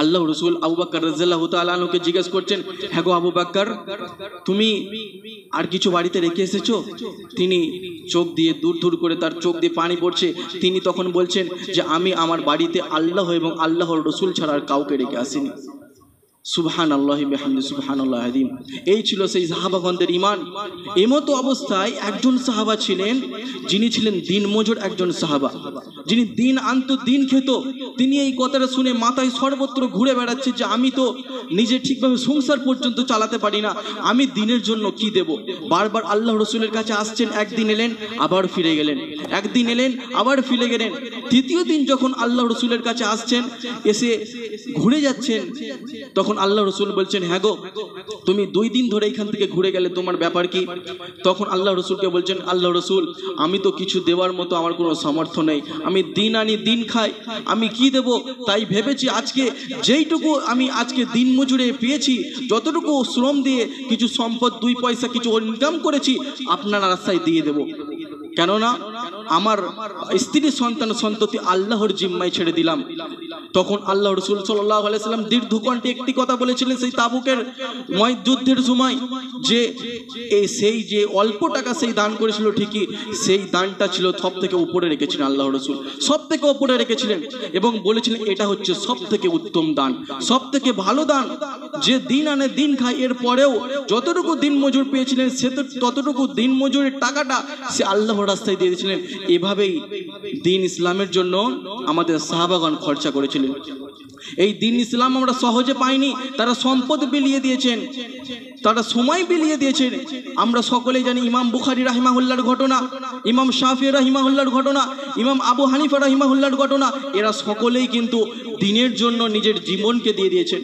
আল্লাহ রসুল আবু বকর রাদিয়াল্লাহু তাআলা আনহুকে জিজ্ঞেস করছেন, হ্যাঁ গো আবু বকর, তুমি আর কিছু বাড়িতে রেখে এসেছো? তিনি চোখ দিয়ে দূর দূর করে তার চোখ দিয়ে পানি পড়ছে। তিনি তখন বলছেন যে আমি আমার বাড়িতে আল্লাহ এবং আল্লাহর রসুল ছাড়া আর কাউকে রেখে আসিনি। সুবহানাল্লাহি বিহামদি সুবহানাল্লাহি আযীম। এই ছিল সেই সাহাবাগণদের ঈমান। এমতো অবস্থায় একজন সাহাবা ছিলেন, যিনি ছিলেন দিনমজুর একজন সাহাবা, যিনি দিন আনতো দিন খেত। তিনি এই কথাটা শুনে মাথায় সর্বত্র ঘুরে বেড়াচ্ছে যে আমি তো নিজে ঠিকভাবে সংসার পর্যন্ত চালাতে পারি না, আমি দিনের জন্য কি দেব। বারবার আল্লাহ রসুলের কাছে আসছেন, একদিন এলেন আবার ফিরে গেলেন, একদিন এলেন আবার ফিরে গেলেন। তৃতীয় দিন যখন আল্লাহ রসুলের কাছে আসছেন, এসে ঘুরে যাচ্ছেন, তখন আল্লাহ রসুল বলছেন, হ্যাঁ গো তুমি 2 দিন ধরে এখান থেকে ঘুরে গেলে, তোমার ব্যাপার কি? তখন আল্লাহ রসুলকে বলছেন, আল্লাহ রসুল আমি তো কিছু দেওয়ার মতো আমার কোনো সামর্থ্য নেই, আমি দিন আনি দিন খাই, আমি কি দেব? তাই ভেবেছি আজকে যেইটুকু আমি আজকে দিন মজুরে পেয়েছি, যতটুকু শ্রম দিয়ে কিছু সম্পদ 2 পয়সা কিছু ইনকাম করেছি, আপনার রাস্তায় দিয়ে দেব। কেননা আমার স্ত্রী সন্তান সন্ততি আল্লাহর জিম্মায় ছেড়ে দিলাম। তখন আল্লাহ রসুল সাল্লাল্লাহু আলাইহি সাল্লাম দীর্ঘ কণ্ঠে একটি কথা বলেছিলেন সেই তাবুকের যুদ্ধের সময়, যে সেই যে অল্প টাকা সেই দান করেছিল, ঠিকই সেই দানটা ছিল সব থেকে উপরে রেখেছিলেন আল্লাহ রসুল, সব থেকে উপরে রেখেছিলেন এবং বলেছিলেন এটা হচ্ছে সব থেকে উত্তম দান, সব থেকে ভালো দান, যে দিন আনে দিন খায়। এর পরেও যতটুকু দিন মজুর পেয়েছিলেন সে তো ততটুকু দিন মজুরের টাকাটা সে আল্লাহর রাস্তায় দিয়ে দিয়েছিলেন। এভাবেই দিন ইসলামের জন্য আমাদের সাহাবাগণ খরচা করেছিলেন। এই দিন ইসলাম আমরা সহজে পাইনি, তারা সম্পদ বিলিয়ে দিয়েছেন, তারা সময় বিলিয়ে দিয়েছেন। আমরা সকলেই জানি ইমাম বুখারী রাহিমাহুল্লাহর ঘটনা, ইমাম শাফিঈ রাহিমাহুল্লাহর ঘটনা, ইমাম আবু হানিফা রাহিমাহুল্লাহর ঘটনা। এরা সকলেই কিন্তু দিনের জন্য নিজের জীবনকে দিয়ে দিয়েছেন।